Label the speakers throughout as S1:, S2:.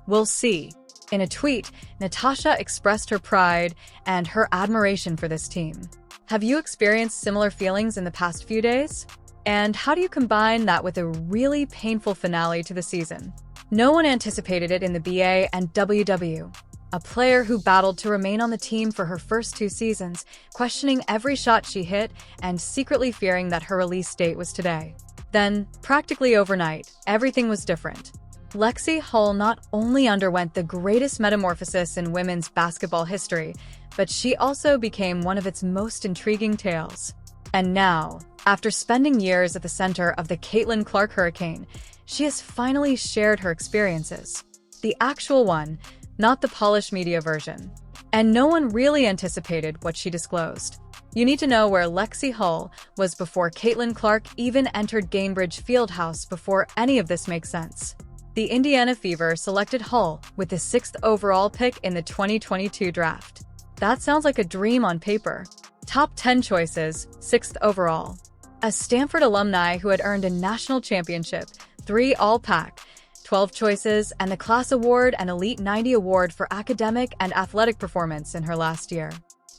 S1: We'll see. In a tweet, Natasha expressed her pride and her admiration for this team. Have you experienced similar feelings in the past few days? And how do you combine that with a really painful finale to the season? No one anticipated it in the BA and WW. A player who battled to remain on the team for her first 2 seasons, questioning every shot she hit and secretly fearing that her release date was today. Then, practically overnight, everything was different. Lexie Hull not only underwent the greatest metamorphosis in women's basketball history, but she also became one of its most intriguing tales. And now, after spending years at the center of the Caitlin Clark hurricane, she has finally shared her experiences. The actual one, not the polished media version. And no one really anticipated what she disclosed. You need to know where Lexie Hull was before Caitlin Clark even entered Gainbridge Fieldhouse before any of this makes sense. The Indiana Fever selected Hull with the 6th overall pick in the 2022 draft. That sounds like a dream on paper. Top 10 choices, 6th overall. A Stanford alumni who had earned a national championship, 3 All-Pac, 12 choices, and the Class Award and Elite 90 Award for academic and athletic performance in her last year.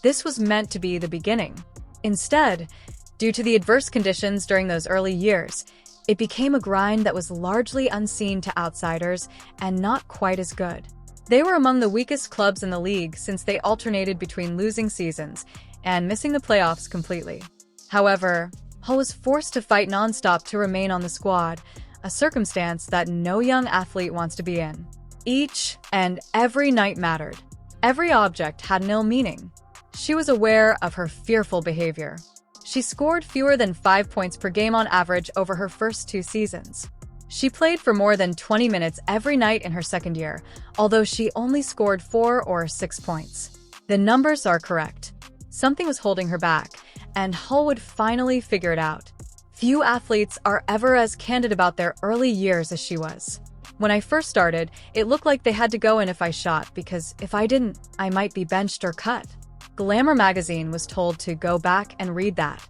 S1: This was meant to be the beginning. Instead, due to the adverse conditions during those early years, it became a grind that was largely unseen to outsiders and not quite as good. They were among the weakest clubs in the league since they alternated between losing seasons and missing the playoffs completely. However, Hull was forced to fight nonstop to remain on the squad, a circumstance that no young athlete wants to be in. Each and every night mattered. Every object had an ill meaning. She was aware of her fearful behavior. She scored fewer than 5 points per game on average over her first 2 seasons. She played for more than 20 minutes every night in her second year, although she only scored 4 or 6 points. The numbers are correct. Something was holding her back, and Hull would finally figure it out. Few athletes are ever as candid about their early years as she was. When I first started, it looked like they had to go in if I shot, because if I didn't, I might be benched or cut. Glamour magazine was told to go back and read that.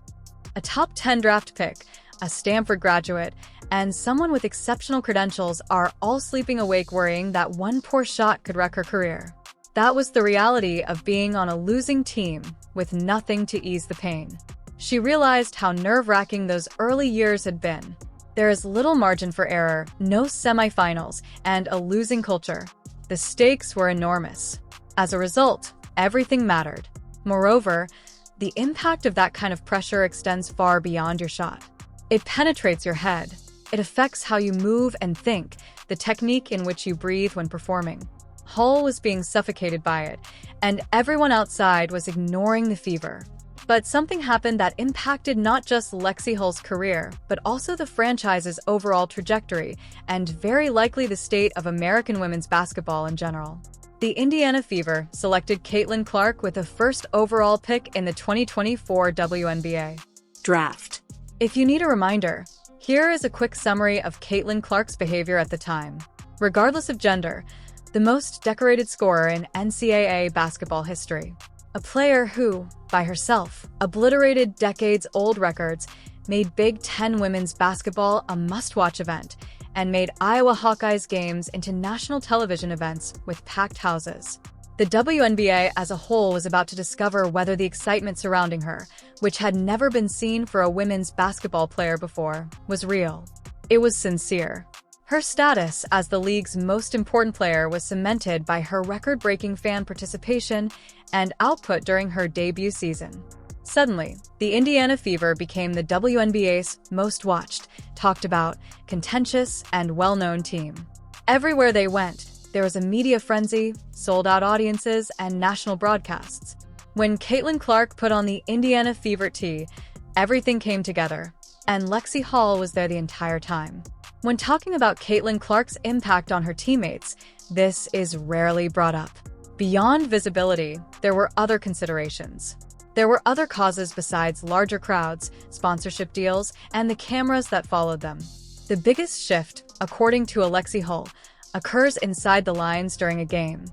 S1: A top 10 draft pick, a Stanford graduate, and someone with exceptional credentials are all sleeping awake worrying that one poor shot could wreck her career. That was the reality of being on a losing team with nothing to ease the pain. She realized how nerve-wracking those early years had been. There is little margin for error, no semifinals, and a losing culture. The stakes were enormous. As a result, everything mattered. Moreover, the impact of that kind of pressure extends far beyond your shot. It penetrates your head. It affects how you move and think, the technique in which you breathe when performing. Hull was being suffocated by it, and everyone outside was ignoring the fever. But something happened that impacted not just Lexie Hull's career, but also the franchise's overall trajectory, and very likely the state of American women's basketball in general. The Indiana Fever selected Caitlin Clark with the 1st overall pick in the 2024 WNBA draft. If you need a reminder, here is a quick summary of Caitlin Clark's behavior at the time. Regardless of gender, the most decorated scorer in NCAA basketball history. A player who, by herself, obliterated decades-old records, made Big Ten women's basketball a must-watch event, and made Iowa Hawkeyes games into national television events with packed houses. The WNBA as a whole was about to discover whether the excitement surrounding her, which had never been seen for a women's basketball player before, was real. It was sincere. Her status as the league's most important player was cemented by her record-breaking fan participation and output during her debut season. Suddenly, the Indiana Fever became the WNBA's most watched, talked about, contentious, and well-known team. Everywhere they went, there was a media frenzy, sold-out audiences, and national broadcasts. When Caitlin Clark put on the Indiana Fever tee, everything came together, and Lexie Hull was there the entire time. When talking about Caitlin Clark's impact on her teammates, this is rarely brought up. Beyond visibility, there were other considerations. There were other causes besides larger crowds, sponsorship deals, and the cameras that followed them. The biggest shift, according to Lexie Hull, occurs inside the lines during a game.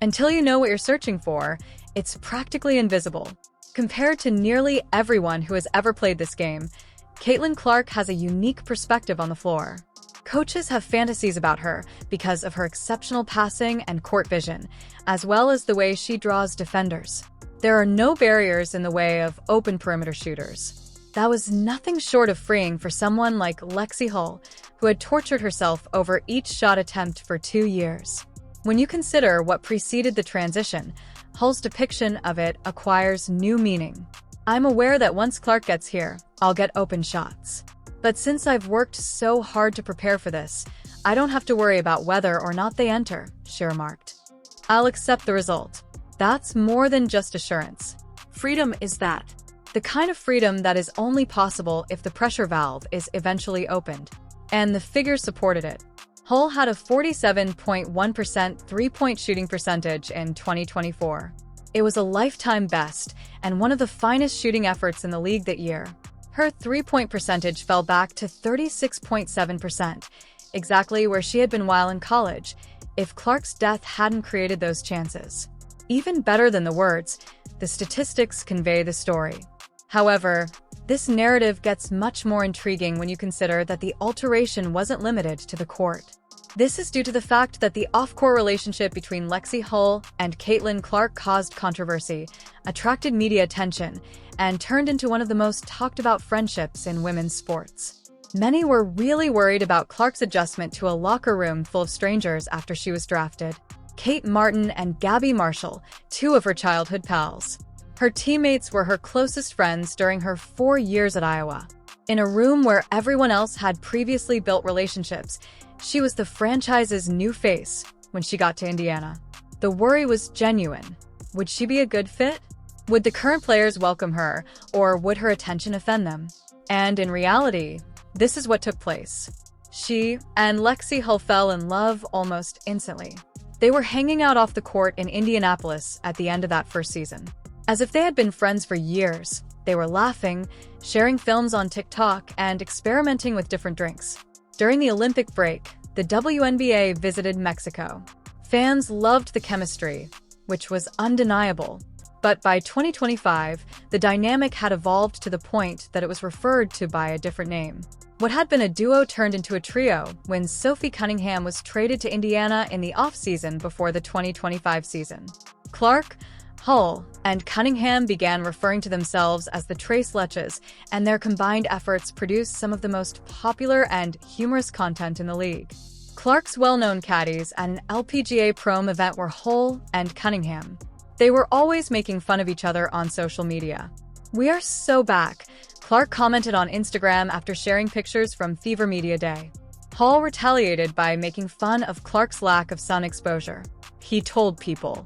S1: Until you know what you're searching for, it's practically invisible. Compared to nearly everyone who has ever played this game, Caitlin Clark has a unique perspective on the floor. Coaches have fantasies about her because of her exceptional passing and court vision, as well as the way she draws defenders. There are no barriers in the way of open perimeter shooters. That was nothing short of freeing for someone like Lexie Hull, who had tortured herself over each shot attempt for 2 years. When you consider what preceded the transition, Hull's depiction of it acquires new meaning. "I'm aware that once Clark gets here, I'll get open shots. But since I've worked so hard to prepare for this, I don't have to worry about whether or not they enter," she remarked. "I'll accept the result." That's more than just assurance. Freedom is that. The kind of freedom that is only possible if the pressure valve is eventually opened. And the figures supported it. Hull had a 47.1% three-point shooting percentage in 2024. It was a lifetime best and one of the finest shooting efforts in the league that year. Her three-point percentage fell back to 36.7%, exactly where she had been while in college, if Clark's death hadn't created those chances. Even better than the words, the statistics convey the story. However, this narrative gets much more intriguing when you consider that the alteration wasn't limited to the court. This is due to the fact that the off-court relationship between Lexie Hull and Caitlin Clark caused controversy, attracted media attention, and turned into one of the most talked-about friendships in women's sports. Many were really worried about Clark's adjustment to a locker room full of strangers after she was drafted. Kate Martin and Gabby Marshall, two of her childhood pals. Her teammates were her closest friends during her 4 years at Iowa. In a room where everyone else had previously built relationships, she was the franchise's new face when she got to Indiana. The worry was genuine. Would she be a good fit? Would the current players welcome her, or would her attention offend them? And in reality, this is what took place. She and Lexie Hull fell in love almost instantly. They were hanging out off the court in Indianapolis at the end of that first season. As if they had been friends for years, they were laughing, sharing films on TikTok, and experimenting with different drinks. During the Olympic break, the WNBA visited Mexico. Fans loved the chemistry, which was undeniable. But by 2025, the dynamic had evolved to the point that it was referred to by a different name. What had been a duo turned into a trio when Sophie Cunningham was traded to Indiana in the offseason before the 2025 season. Clark, Hull, and Cunningham began referring to themselves as the Tres Leches, and their combined efforts produced some of the most popular and humorous content in the league. Clark's well-known caddies at an LPGA Prom event were Hull and Cunningham. They were always making fun of each other on social media. "We are so back," Clark commented on Instagram after sharing pictures from Fever Media Day. Hull retaliated by making fun of Clark's lack of sun exposure. He told People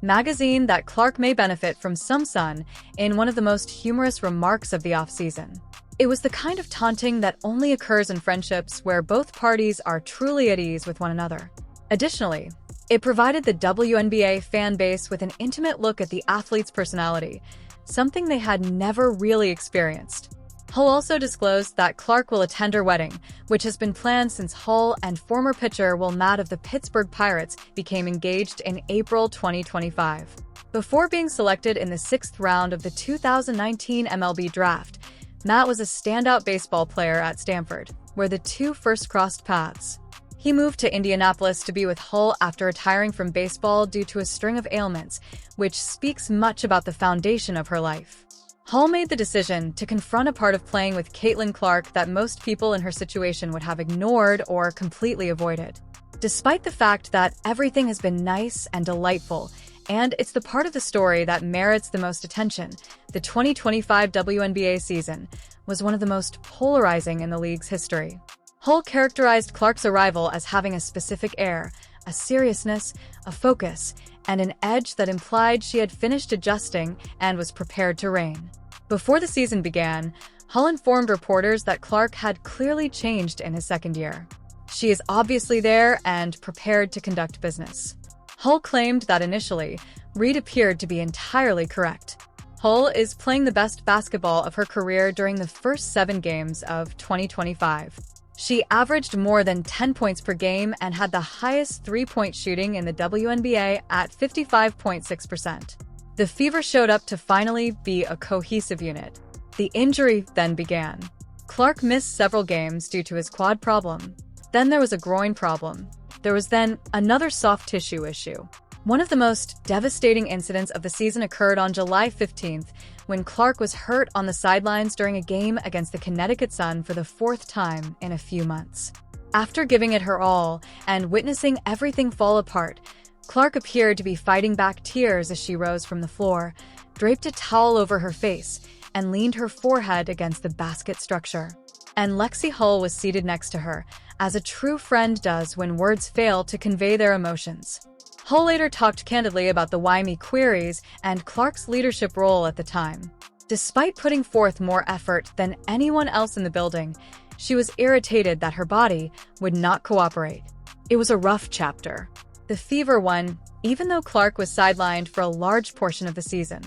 S1: magazine that Clark may benefit from some sun in one of the most humorous remarks of the offseason. It was the kind of taunting that only occurs in friendships where both parties are truly at ease with one another. Additionally, it provided the WNBA fan base with an intimate look at the athlete's personality, something they had never really experienced. Hull also disclosed that Clark will attend her wedding, which has been planned since Hull and former pitcher Will Matt of the Pittsburgh Pirates became engaged in April 2025. Before being selected in the 6th round of the 2019 MLB draft, Matt was a standout baseball player at Stanford, where the two first crossed paths. He moved to Indianapolis to be with Hull after retiring from baseball due to a string of ailments, which speaks much about the foundation of her life. Hull made the decision to confront a part of playing with Caitlin Clark that most people in her situation would have ignored or completely avoided. Despite the fact that everything has been nice and delightful, and it's the part of the story that merits the most attention, the 2025 WNBA season was one of the most polarizing in the league's history. Hull characterized Clark's arrival as having a specific air, a seriousness, a focus, and an edge that implied she had finished adjusting and was prepared to reign. Before the season began, Hull informed reporters that Clark had clearly changed in his second year. "She is obviously there and prepared to conduct business." Hull claimed that initially, Reed appeared to be entirely correct. Hull is playing the best basketball of her career during the first 7 games of 2025. She averaged more than 10 points per game and had the highest three-point shooting in the WNBA at 55.6%. The Fever showed up to finally be a cohesive unit. The injury then began. Clark missed several games due to his quad problem. Then there was a groin problem. There was then another soft tissue issue. One of the most devastating incidents of the season occurred on July 15th, when Clark was hurt on the sidelines during a game against the Connecticut Sun for the fourth time in a few months. After giving it her all and witnessing everything fall apart, Clark appeared to be fighting back tears as she rose from the floor, draped a towel over her face, and leaned her forehead against the basket structure. And Lexie Hull was seated next to her, as a true friend does when words fail to convey their emotions. Hull later talked candidly about the why me queries and Clark's leadership role at the time. Despite putting forth more effort than anyone else in the building, she was irritated that her body would not cooperate. It was a rough chapter. The fever one, even though Clark was sidelined for a large portion of the season.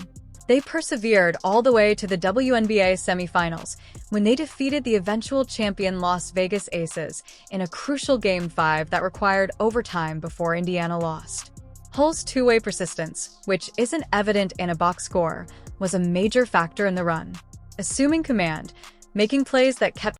S1: They persevered all the way to the WNBA semifinals, when they defeated the eventual champion Las Vegas Aces in a crucial Game 5 that required overtime before Indiana lost. Hull's two-way persistence, which isn't evident in a box score, was a major factor in the run. Assuming command, making plays that kept